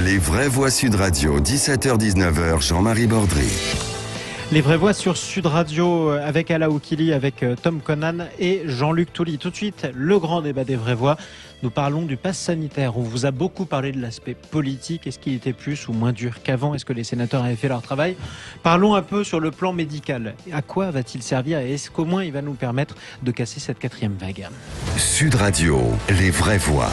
Les vraies voix Sud Radio, 17h-19h, Jean-Marie Bordry. Les vraies voix sur Sud Radio avec Ala Oukili, avec Tom Conan et Jean-Luc Touly. Tout de suite, le grand débat des vraies voix. Nous parlons du pass sanitaire. On vous a beaucoup parlé de l'aspect politique. Est-ce qu'il était plus ou moins dur qu'avant? Est-ce que les sénateurs avaient fait leur travail? Parlons un peu sur le plan médical. À quoi va-t-il servir et est-ce qu'au moins il va nous permettre de casser cette quatrième vague? Sud Radio, les vraies voix.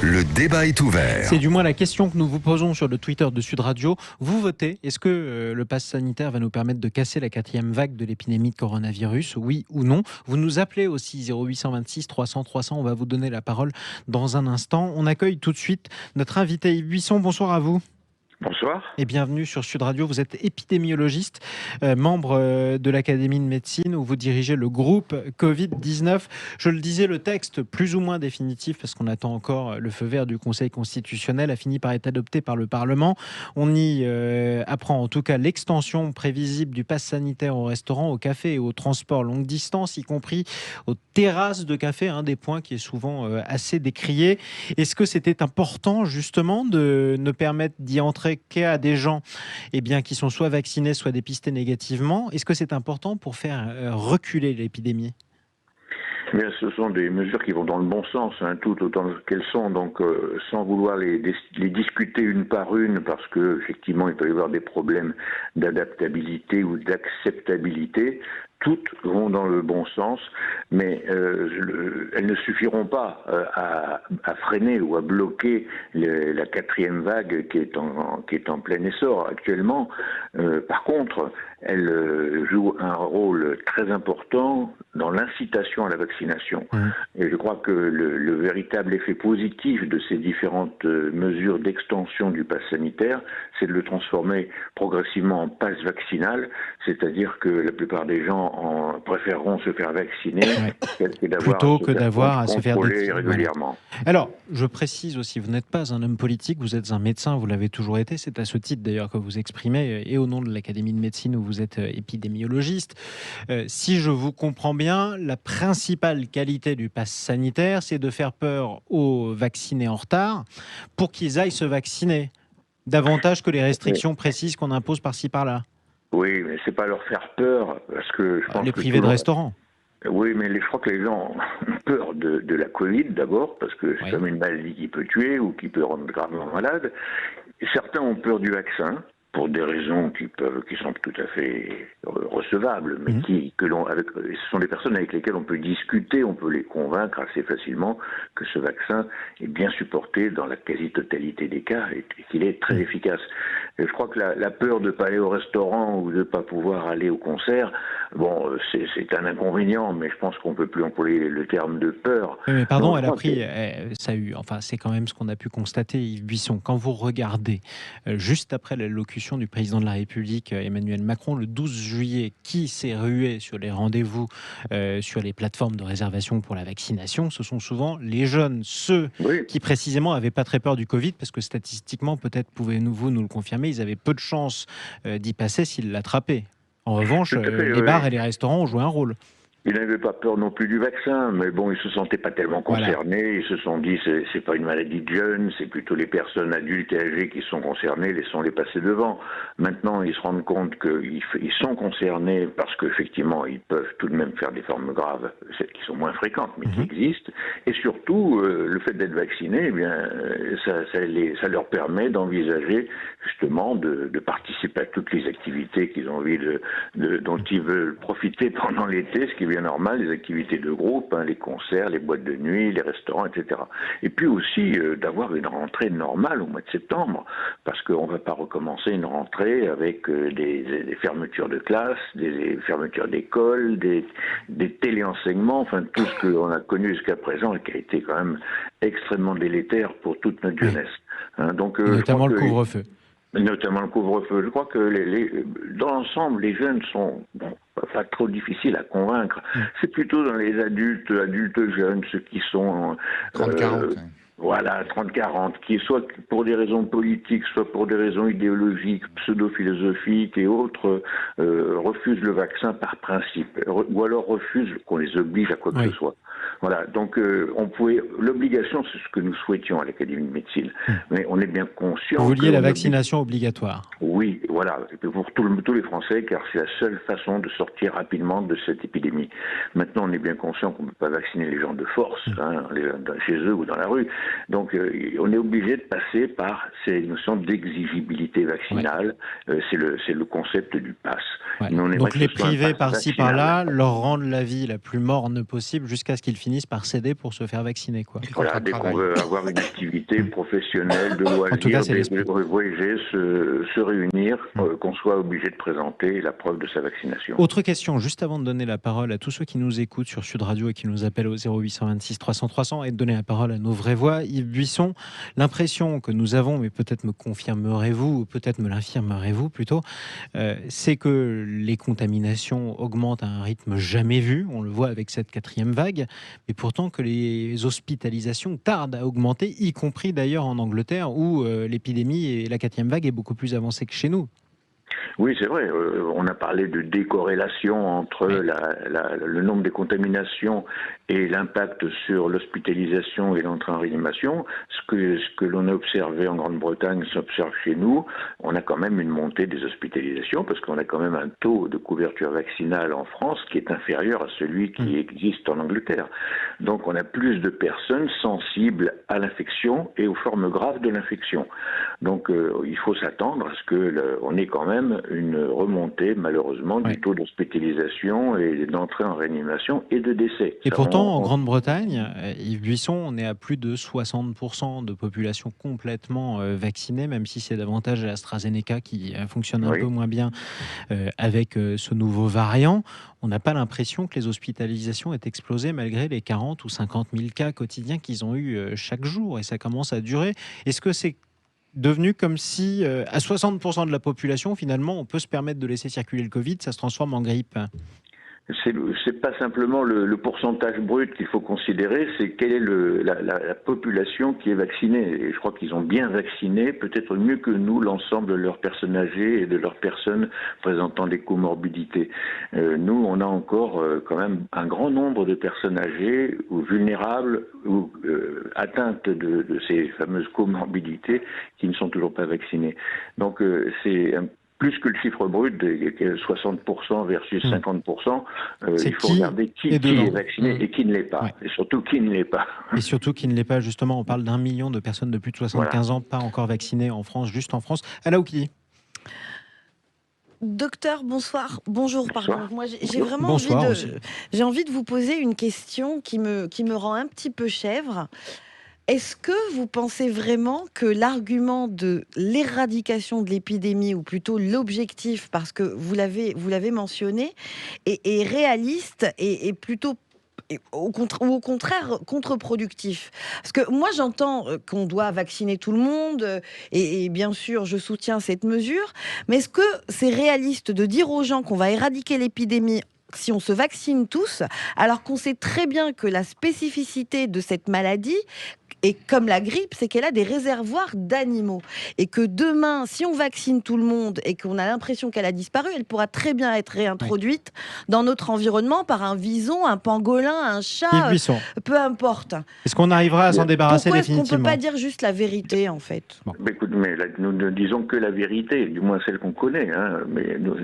Le débat est ouvert. C'est du moins la question que nous vous posons sur le Twitter de Sud Radio. Vous votez. Est-ce que le pass sanitaire va nous permettre de casser la quatrième vague de l'épidémie de coronavirus? Oui ou non? Vous nous appelez aussi 0826 300 300. On va vous donner la parole dans un instant. On accueille tout de suite notre invité Yves Buisson. Bonsoir à vous. Bonsoir. Et bienvenue sur Sud Radio. Vous êtes épidémiologiste, membre de l'Académie de médecine où vous dirigez le groupe Covid-19. Je le disais, le texte plus ou moins définitif, parce qu'on attend encore le feu vert du Conseil constitutionnel, a fini par être adopté par le Parlement. On y apprend en tout cas l'extension prévisible du pass sanitaire aux restaurants, aux cafés et aux transports longue distance, y compris aux terrasses de café, un des points qui est souvent assez décrié. Est-ce que c'était important justement de ne permettre d'y entrer qu'à des gens qui sont soit vaccinés, soit dépistés négativement? Est-ce que c'est important pour faire reculer l'épidémie? Bien, ce sont des mesures qui vont dans le bon sens, tout autant qu'elles sont, donc sans vouloir les discuter une par une, parce que effectivement il peut y avoir des problèmes d'adaptabilité ou d'acceptabilité. Toutes vont dans le bon sens, mais elles ne suffiront pas à freiner ou à bloquer la quatrième vague qui est en plein essor actuellement. Par contre, elles jouent un rôle très important dans l'incitation à la vaccination. Et je crois que le véritable effet positif de ces différentes mesures d'extension du pass sanitaire, c'est de le transformer progressivement en pass vaccinal, c'est-à-dire que la plupart des gens préféreront se faire vacciner plutôt que d'avoir à se faire contrôler régulièrement. Alors, je précise aussi, vous n'êtes pas un homme politique, vous êtes un médecin, vous l'avez toujours été, c'est à ce titre d'ailleurs que vous exprimez, et au nom de l'Académie de médecine où vous êtes épidémiologiste. Si je vous comprends bien, la principale qualité du pass sanitaire, c'est de faire peur aux vaccinés en retard pour qu'ils aillent se vacciner, davantage que les restrictions précises qu'on impose par-ci par-là. Oui, mais c'est pas leur faire peur, parce que je pense les privés de restaurants. Oui, mais je crois que les gens ont peur de la Covid d'abord, parce que c'est comme une maladie qui peut tuer ou qui peut rendre gravement malade. Et certains ont peur du vaccin, pour des raisons qui sont tout à fait recevables, mais ce sont des personnes avec lesquelles on peut discuter, on peut les convaincre assez facilement que ce vaccin est bien supporté dans la quasi-totalité des cas et qu'il est très efficace. Et je crois que la peur de ne pas aller au restaurant ou de ne pas pouvoir aller au concert, c'est un inconvénient, mais je pense qu'on ne peut plus employer le terme de peur. Mais pardon, c'est quand même ce qu'on a pu constater, Yves Buisson. Quand vous regardez, juste après l'allocution du président de la République, Emmanuel Macron, le 12 juillet, qui s'est rué sur les rendez-vous, sur les plateformes de réservation pour la vaccination, ce sont souvent les jeunes, ceux qui précisément n'avaient pas très peur du Covid, parce que statistiquement, peut-être pouvez-vous nous le confirmer, ils avaient peu de chances d'y passer s'ils l'attrapaient. En revanche, les bars et les restaurants ont joué un rôle. Ils n'avaient pas peur non plus du vaccin, mais bon, ils se sentaient pas tellement concernés. Voilà. Ils se sont dit, c'est pas une maladie de jeunes, c'est plutôt les personnes adultes et âgées qui sont concernées, laissons-les passer devant. Maintenant, ils se rendent compte qu'ils sont concernés parce qu'effectivement, ils peuvent tout de même faire des formes graves, celles qui sont moins fréquentes, mais qui existent. Et surtout, le fait d'être vacciné, ça leur permet d'envisager justement de participer à toutes les activités qu'ils ont envie dont ils veulent profiter pendant l'été, ce qui est normal, les activités de groupe, les concerts, les boîtes de nuit, les restaurants, etc. Et puis aussi d'avoir une rentrée normale au mois de septembre, parce qu'on ne va pas recommencer une rentrée avec des fermetures de classes, des fermetures d'écoles, des téléenseignements, enfin tout ce qu'on a connu jusqu'à présent et qui a été quand même extrêmement délétère pour toute notre jeunesse. Notamment le couvre-feu. Notamment le couvre-feu. Je crois que dans l'ensemble, les jeunes sont pas trop difficiles à convaincre. C'est plutôt dans les adultes jeunes, ceux qui sont 30-40. Voilà, 30-40, qui soit pour des raisons politiques, soit pour des raisons idéologiques, pseudo-philosophiques et autres, refusent le vaccin par principe, ou alors refusent qu'on les oblige à quoi que ce soit. Voilà, donc l'obligation, c'est ce que nous souhaitions à l'Académie de médecine, mais on est bien conscient. Vous vouliez la vaccination obligatoire? Oui, voilà, pour tous les Français, car c'est la seule façon de sortir rapidement de cette épidémie. Maintenant, on est bien conscient qu'on ne peut pas vacciner les gens de force, chez eux ou dans la rue. Donc, on est obligé de passer par ces notions d'exigibilité vaccinale. Ouais. C'est le concept du pass. Ouais. Donc, les priver par-ci, par-là, leur rendre la vie la plus morne possible jusqu'à ce qu'ils finissent par céder pour se faire vacciner, quoi. Voilà, dès qu'on veut avoir une activité professionnelle, de loisirs, voyager, se réunir, qu'on soit obligé de présenter la preuve de sa vaccination. Autre question, juste avant de donner la parole à tous ceux qui nous écoutent sur Sud Radio et qui nous appellent au 0826 300 300 et de donner la parole à nos vraies voix, Yves Buisson, l'impression que nous avons, mais peut-être me confirmerez-vous, ou peut-être me l'infirmerez-vous plutôt, c'est que les contaminations augmentent à un rythme jamais vu, on le voit avec cette 4e vague, mais pourtant que les hospitalisations tardent à augmenter, y compris d'ailleurs en Angleterre où l'épidémie et la 4e vague est beaucoup plus avancée que chez nous. Oui, c'est vrai. On a parlé de décorrélation entre le nombre de contaminations et l'impact sur l'hospitalisation et l'entrée en réanimation. Ce que l'on a observé en Grande-Bretagne s'observe chez nous. On a quand même une montée des hospitalisations parce qu'on a quand même un taux de couverture vaccinale en France qui est inférieur à celui qui existe en Angleterre. Donc on a plus de personnes sensibles à l'infection et aux formes graves de l'infection. Donc il faut s'attendre à ce qu'on ait quand même une remontée, malheureusement, du taux d'hospitalisation et d'entrée en réanimation et de décès. Et pourtant, en Grande-Bretagne, Yves Buisson, on est à plus de 60% de population complètement vaccinée, même si c'est davantage l'AstraZeneca qui fonctionne un peu moins bien avec ce nouveau variant. On n'a pas l'impression que les hospitalisations aient explosé malgré les 40 ou 50 000 cas quotidiens qu'ils ont eu chaque jour, et ça commence à durer. Est-ce que c'est devenu comme si, à 60% de la population, finalement, on peut se permettre de laisser circuler le Covid, ça se transforme en grippe? C'est pas simplement le pourcentage brut qu'il faut considérer, c'est quelle est la population qui est vaccinée. Et je crois qu'ils ont bien vacciné, peut-être mieux que nous, l'ensemble de leurs personnes âgées et de leurs personnes présentant des comorbidités. Nous, on a encore quand même un grand nombre de personnes âgées ou vulnérables ou atteintes de ces fameuses comorbidités qui ne sont toujours pas vaccinées. Donc c'est plus que le chiffre brut de 60% versus 50%, il faut regarder qui est vacciné et qui ne l'est pas. Et surtout qui ne l'est pas. Et surtout qui ne l'est pas, justement. On parle d'1 million de personnes de plus de 75 ans pas encore vaccinées en France, juste en France. Alain Oukili. Docteur, bonsoir. Bonjour, pardon. Moi, j'ai vraiment envie de vous poser une question qui me rend un petit peu chèvre. Est-ce que vous pensez vraiment que l'argument de l'éradication de l'épidémie, ou plutôt l'objectif, parce que vous l'avez mentionné, est réaliste et plutôt au contraire contre-productif? Parce que moi j'entends qu'on doit vacciner tout le monde et bien sûr je soutiens cette mesure, mais est-ce que c'est réaliste de dire aux gens qu'on va éradiquer l'épidémie si on se vaccine tous, alors qu'on sait très bien que la spécificité de cette maladie, et comme la grippe, c'est qu'elle a des réservoirs d'animaux. Et que demain, si on vaccine tout le monde et qu'on a l'impression qu'elle a disparu, elle pourra très bien être réintroduite dans notre environnement par un vison, un pangolin, un chat, peu importe. Est-ce qu'on arrivera à s'en débarrasser définitivement? Pourquoi est-ce qu'on ne peut pas dire juste la vérité, en fait? Mais écoute, nous ne disons que la vérité, du moins celle qu'on connaît, hein, mais nous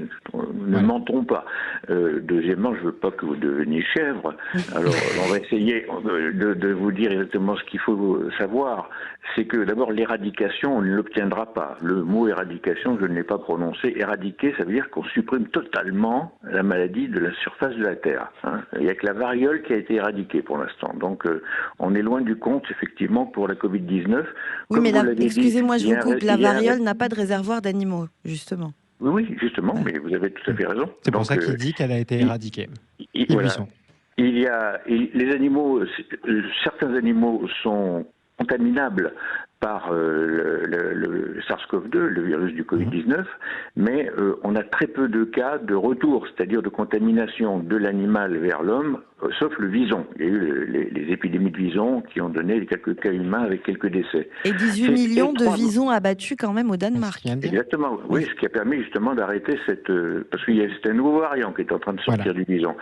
ne mentons pas. Deuxièmement, je ne veux pas que vous deveniez chèvre. Alors, on va essayer de vous dire exactement ce qu'il faut savoir. C'est que d'abord, l'éradication, on ne l'obtiendra pas. Le mot éradication, je ne l'ai pas prononcé. Éradiquer, ça veut dire qu'on supprime totalement la maladie de la surface de la Terre. Hein. Il n'y a que la variole qui a été éradiquée pour l'instant. Donc, on est loin du compte, effectivement, pour la Covid-19. Oui, mais excusez-moi, je vous coupe. La variole n'a pas de réservoir d'animaux, justement. Oui, justement, mais vous avez tout à fait raison. C'est pour ça qu'il dit qu'elle a été éradiquée. Voilà. Les animaux, certains animaux sont contaminables par le SARS-CoV-2, le virus du Covid-19, mais on a très peu de cas de retour, c'est-à-dire de contamination de l'animal vers l'homme, sauf le vison. Il y a eu les épidémies de vison qui ont donné quelques cas humains avec quelques décès. Et 18 millions de visons abattus quand même au Danemark. Exactement, oui, ce qui a permis justement d'arrêter parce qu'il y a c'était un nouveau variant qui est en train de sortir du vison.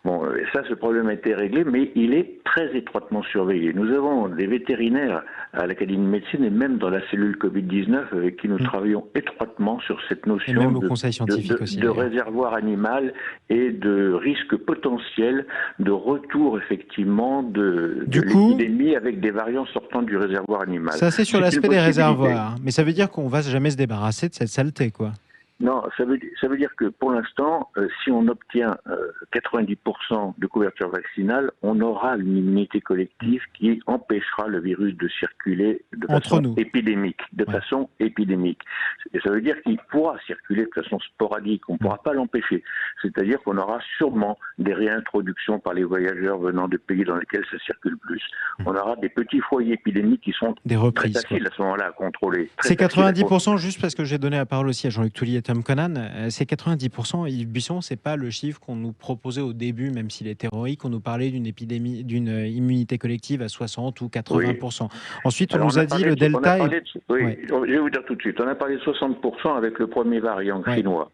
Bon, ça, ce problème a été réglé, mais il est très étroitement surveillé. Nous avons des vétérinaires à l'Académie de médecine et même dans la cellule Covid-19 avec qui nous travaillons étroitement sur cette notion de réservoir animal et de risque potentiel de retour effectivement de l'épidémie avec des variants sortant du réservoir animal. Ça, c'est sur l'aspect des réservoirs, mais ça veut dire qu'on va jamais se débarrasser de cette saleté, quoi. Non, ça veut dire que pour l'instant, si on obtient 90% de couverture vaccinale, on aura une immunité collective qui empêchera le virus de circuler de façon épidémique. Et ça veut dire qu'il pourra circuler de façon sporadique, on ne pourra pas l'empêcher. C'est-à-dire qu'on aura sûrement des réintroductions par les voyageurs venant de pays dans lesquels ça circule plus. On aura des petits foyers épidémiques qui sont très faciles à ce moment-là à contrôler. C'est 90%, juste parce que j'ai donné la parole aussi à Jean-Luc Touly et Tom Conan, c'est 90%. Yves Buisson, c'est pas le chiffre qu'on nous proposait au début, même s'il est héroïque. On nous parlait d'une immunité collective à 60 ou 80%. Oui. Ensuite, on nous a dit le Delta. Je vais vous dire tout de suite. On a parlé de 60% avec le premier variant chinois.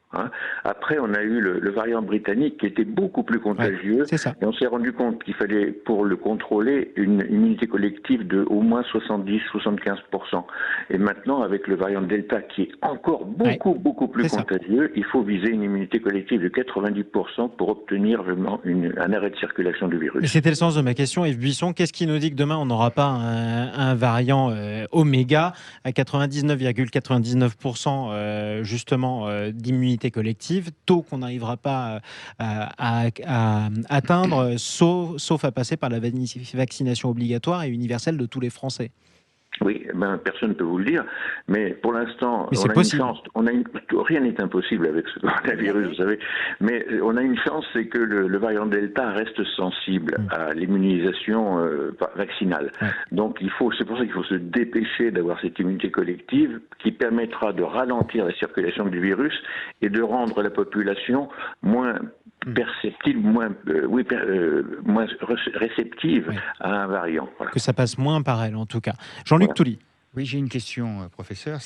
Après, on a eu le variant britannique qui était beaucoup plus contagieux. C'est ça. Et on s'est rendu compte qu'il fallait, pour le contrôler, une immunité collective de au moins 70-75%. Et maintenant, avec le variant Delta qui est encore beaucoup plus contagieux, il faut viser une immunité collective de 90% pour obtenir vraiment un arrêt de circulation du virus. Et c'était le sens de ma question, Yves Buisson. Qu'est-ce qui nous dit que demain, on n'aura pas un variant Oméga à 99,99% justement d'immunité collective, taux qu'on n'arrivera pas à atteindre, sauf à passer par la vaccination obligatoire et universelle de tous les Français? Oui, personne ne peut vous le dire, mais pour l'instant, on a une chance. Rien n'est impossible avec ce coronavirus, vous savez, mais on a une chance, c'est que le variant Delta reste sensible à l'immunisation vaccinale. Donc c'est pour ça qu'il faut se dépêcher d'avoir cette immunité collective qui permettra de ralentir la circulation du virus et de rendre la population moins perceptible, moins réceptive à un variant. Voilà. Que ça passe moins par elle, en tout cas. Jean-Luc Touly. Oui, j'ai une question, professeur.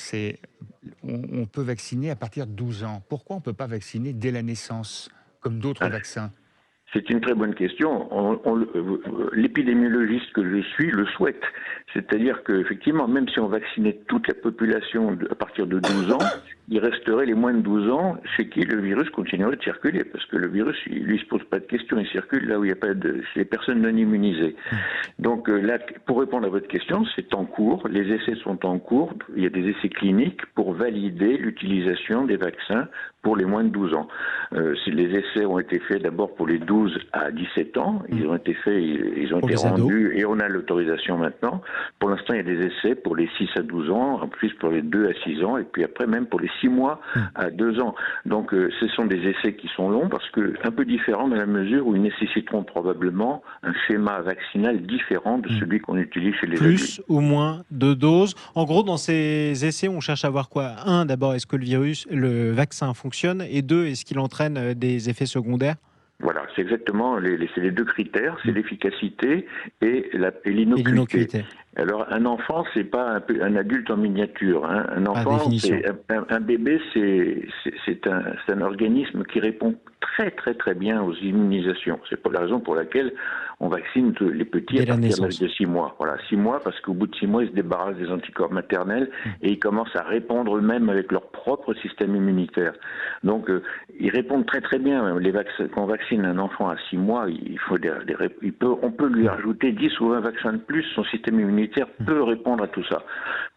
On peut vacciner à partir de 12 ans. Pourquoi on ne peut pas vacciner dès la naissance, comme d'autres vaccins ? C'est une très bonne question. L'épidémiologiste que je suis le souhaite. C'est-à-dire qu'effectivement, même si on vaccinait toute la population à partir de 12 ans, il resterait les moins de 12 ans chez qui le virus continuerait de circuler. Parce que le virus, lui, ne se pose pas de questions. Il circule là où il n'y a pas chez les personnes non immunisées. Donc là, pour répondre à votre question, c'est en cours. Les essais sont en cours. Il y a des essais cliniques pour valider l'utilisation des vaccins pour les moins de 12 ans. Les essais ont été faits d'abord pour les 12 à 17 ans. Ils ont été faits, ils ont été rendus et on a l'autorisation maintenant. Pour l'instant, il y a des essais pour les 6 à 12 ans, en plus pour les 2 à 6 ans et puis après même pour les 6 mois à 2 ans. Donc ce sont des essais qui sont longs parce que un peu différents dans la mesure où ils nécessiteront probablement un schéma vaccinal différent de celui qu'on utilise chez les adultes. Plus ou moins de doses. En gros, dans ces essais, on cherche à voir quoi ? 1, d'abord, est-ce que le vaccin fonctionne ? Et 2, est-ce qu'il entraîne des effets secondaires ? Voilà, c'est exactement c'est les deux critères, c'est l'efficacité et l'inocuité. Alors un enfant, c'est pas un adulte en miniature. Hein. Un enfant, un bébé, c'est un organisme qui répond très bien aux immunisations. C'est pour la raison pour laquelle on vaccine les petits à partir de l'âge de 6 mois. Voilà, 6 mois parce qu'au bout de 6 mois, ils se débarrassent des anticorps maternels et ils commencent à répondre eux-mêmes avec leur propre système immunitaire. Donc ils répondent très bien. Quand on vaccine un enfant à 6 mois, on peut lui rajouter 10 ou 20 vaccins de plus, son système immunitaire peut répondre à tout ça.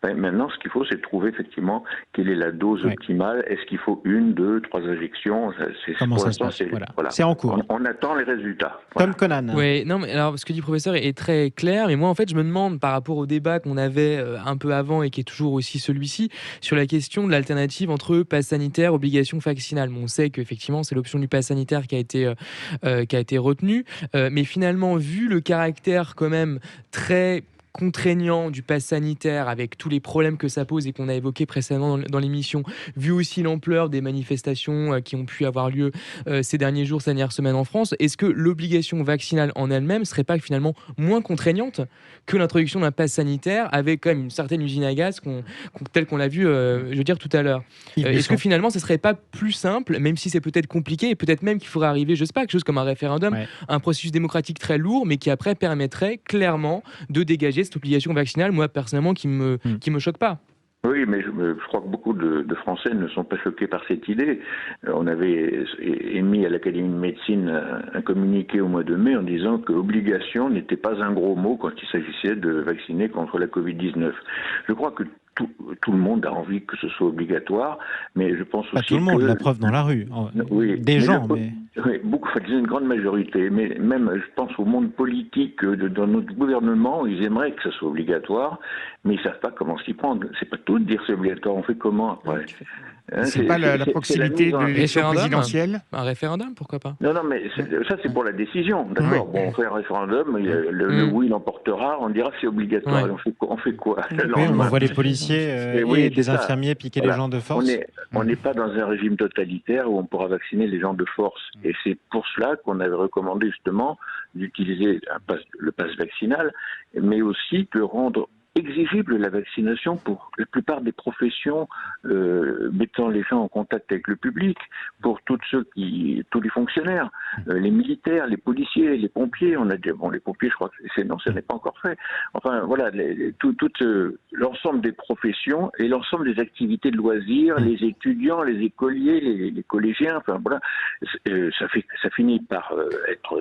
Maintenant, ce qu'il faut, c'est de trouver effectivement quelle est la dose optimale. Est-ce qu'il faut 1, 2, 3 injections ? Comment ça se passe ? Voilà. C'est en cours. On attend les résultats. Tom Conan. Oui, non, mais alors ce que dit le professeur est très clair. Mais moi, en fait, je me demande par rapport au débat qu'on avait un peu avant et qui est toujours aussi celui-ci sur la question de l'alternative entre pass sanitaire, obligation vaccinale. Bon, on sait qu'effectivement, c'est l'option du pass sanitaire qui a été retenue. Mais finalement, vu le caractère quand même très contraignant du pass sanitaire avec tous les problèmes que ça pose et qu'on a évoqué précédemment dans l'émission, vu aussi l'ampleur des manifestations qui ont pu avoir lieu ces derniers jours, ces dernières semaines en France, est-ce que l'obligation vaccinale en elle-même serait pas finalement moins contraignante que l'introduction d'un pass sanitaire avec quand même une certaine usine à gaz telle qu'on l'a vu je veux dire tout à l'heure. Est-ce que finalement ce serait pas plus simple, même si c'est peut-être compliqué et peut-être même qu'il faudrait arriver, je sais pas, quelque chose comme un référendum, un processus démocratique très lourd mais qui après permettrait clairement de dégager cette obligation vaccinale, moi personnellement qui me choque pas. Oui, mais je crois que beaucoup de Français ne sont pas choqués par cette idée. On avait émis à l'Académie de médecine un communiqué au mois de mai en disant que obligation n'était pas un gros mot quand il s'agissait de vacciner contre la Covid-19. Je crois que tout le monde a envie que ce soit obligatoire, mais je pense pas aussi tout le monde, que... la preuve dans la rue. Oui, des gens, mais... Oui, beaucoup, une grande majorité, mais même, je pense au monde politique, dans notre gouvernement, ils aimeraient que ça soit obligatoire, mais ils savent pas comment s'y prendre. C'est pas tout de dire c'est obligatoire, on fait comment après? C'est pas la proximité de l'élection présidentielle? Un référendum, pourquoi pas? Non, mais ça c'est pour la décision, d'accord. Bon, on fait un référendum, le oui l'emportera, on dira que c'est obligatoire. Et on fait quoi? On voit les policiers et des infirmiers piquer les gens de force. On n'est pas dans un régime totalitaire où on pourra vacciner les gens de force. Et c'est pour cela qu'on avait recommandé justement d'utiliser le pass vaccinal, mais aussi de rendre exigible la vaccination pour la plupart des professions mettant les gens en contact avec le public, pour tous les fonctionnaires, les militaires, les policiers, les pompiers. On a dit, bon, les pompiers, je crois que non, ça n'est pas encore fait. Enfin, voilà, l'ensemble des professions et l'ensemble des activités de loisirs, les étudiants, les écoliers, les collégiens, enfin voilà, ça finit par être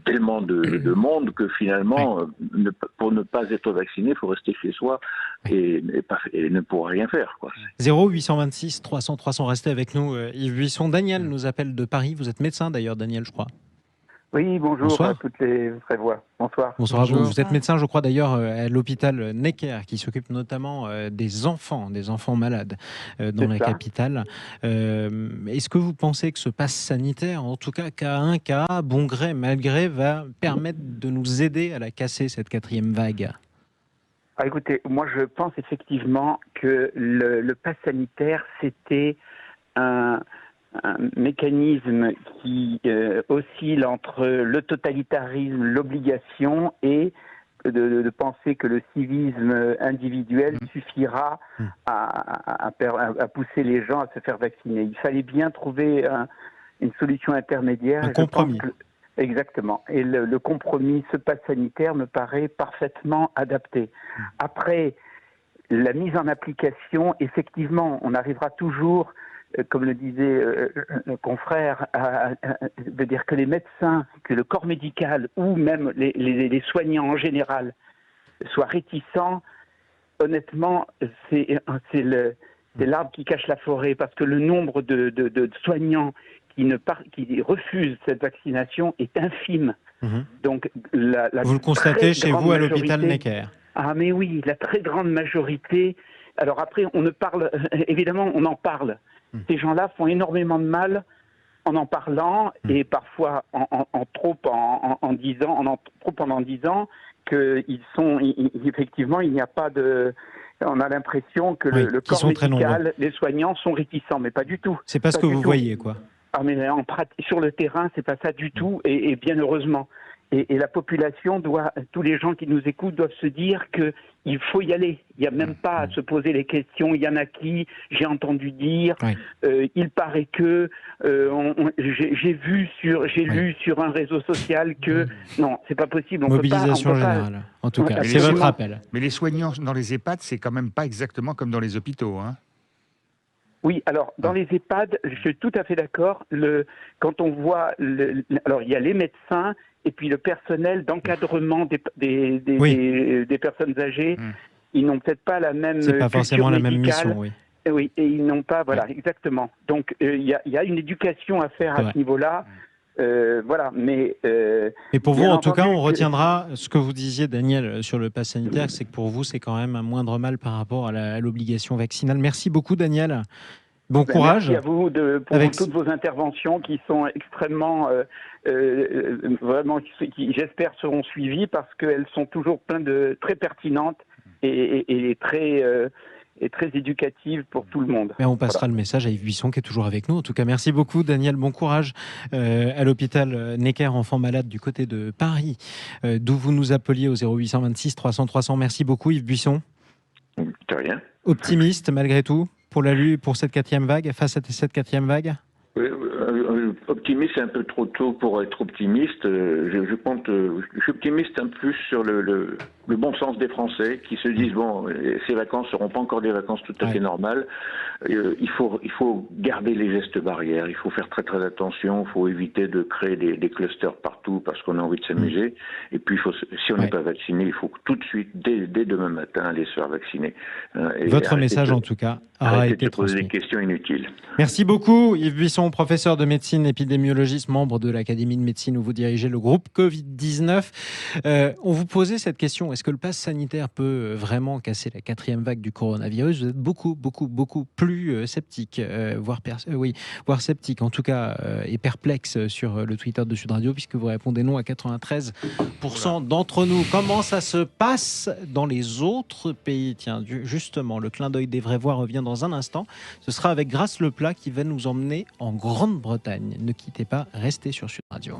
tellement de monde que finalement, pour ne pas être vacciné, il faut rester chez soi et ne pourra rien faire, quoi. 0826 300 300, restez avec nous. Yves Buisson. Daniel nous appelle de Paris. Vous êtes médecin d'ailleurs, Daniel, je crois. Oui, bonjour. Bonsoir. À toutes les vraies voix. Bonsoir. Bonsoir à vous. Vous êtes médecin, je crois d'ailleurs, à l'hôpital Necker, qui s'occupe notamment des enfants malades dans la capitale. Est-ce que vous pensez que ce pass sanitaire, en tout cas cas 1, cas bon gré, mal gré, va permettre de nous aider à la casser, cette 4e vague? Écoutez, moi je pense effectivement que le pass sanitaire, c'était un mécanisme qui oscille entre le totalitarisme, l'obligation et de penser que le civisme individuel suffira à pousser les gens à se faire vacciner. Il fallait bien trouver une solution intermédiaire. Un compromis. Exactement. Et le compromis, ce pass sanitaire, me paraît parfaitement adapté. Après, la mise en application, effectivement, on arrivera toujours, comme le disait le confrère, de dire que les médecins, que le corps médical ou même les soignants en général soient réticents. Honnêtement, c'est l'arbre qui cache la forêt, parce que le nombre de soignants qui refusent cette vaccination est infime. Donc, vous le constatez chez vous à l'hôpital Necker? Ah mais oui, la très grande majorité. Alors après, évidemment, on en parle. Ces gens-là font énormément de mal en parlant et parfois en trop en disant qu'ils sont effectivement, il n'y a pas de. On a l'impression que le corps médical, les soignants sont réticents, mais pas du tout. C'est pas ce que vous voyez, quoi. Ah mais sur le terrain, c'est pas ça du tout, et bien heureusement. Et la population tous les gens qui nous écoutent doivent se dire qu'il faut y aller. Il n'y a même pas à se poser les questions. Il y en a qui, j'ai entendu dire, il paraît que, j'ai lu sur un réseau social que, non, c'est pas possible. Mobilisation générale, en tout cas, c'est votre appel. Mais les soignants dans les EHPAD, c'est quand même pas exactement comme dans les hôpitaux, hein. Oui, alors dans les EHPAD, je suis tout à fait d'accord. Quand on voit, alors il y a les médecins et puis le personnel d'encadrement des personnes âgées. Ils n'ont peut-être pas la même. C'est pas forcément la même mission, oui. Oui, et ils n'ont pas, voilà, exactement. Donc il y a une éducation à faire à ce niveau-là. Voilà, mais pour vous, en tout cas, on retiendra ce que vous disiez, Daniel, sur le pass sanitaire, c'est que pour vous, c'est quand même un moindre mal par rapport à l'obligation vaccinale. Merci beaucoup, Daniel. Bon courage. Merci à vous pour toutes vos interventions qui sont extrêmement, vraiment, qui j'espère seront suivies parce qu'elles sont toujours très pertinentes et très éducatives pour tout le monde. Mais on passera le message à Yves Buisson qui est toujours avec nous. En tout cas, merci beaucoup Daniel, bon courage à l'hôpital Necker Enfants Malades du côté de Paris, d'où vous nous appeliez au 0826 300 300. Merci beaucoup Yves Buisson. De rien. Optimiste malgré tout pour cette quatrième vague, face à cette quatrième vague? Optimiste, c'est un peu trop tôt pour être optimiste. Je suis optimiste un peu sur le bon sens des Français qui se disent bon, ces vacances seront pas encore des vacances tout à fait normales. Il faut garder les gestes barrières. Il faut faire très très attention. Il faut éviter de créer des clusters partout parce qu'on a envie de s'amuser. Et puis, si on n'est pas vacciné, il faut tout de suite, dès demain matin, aller se faire vacciner. Votre message, en tout cas, a été poser transmis. des questions inutiles. Merci beaucoup, Yves Buisson, professeur de médecine épidémiologiste, membre de l'Académie de médecine où vous dirigez le groupe Covid-19. On vous posait cette question, est-ce que le pass sanitaire peut vraiment casser la quatrième vague du coronavirus? Vous êtes beaucoup plus sceptique, voire sceptique, en tout cas, et perplexe sur le Twitter de Sud Radio, puisque vous répondez non à 93% d'entre nous. Comment ça se passe dans les autres pays? Tiens, justement, le clin d'œil des vrais voix revient dans un instant. Ce sera avec Grâce Leplat qui va nous emmener en Grande-Bretagne. Ne quittez pas, restez sur Sud Radio.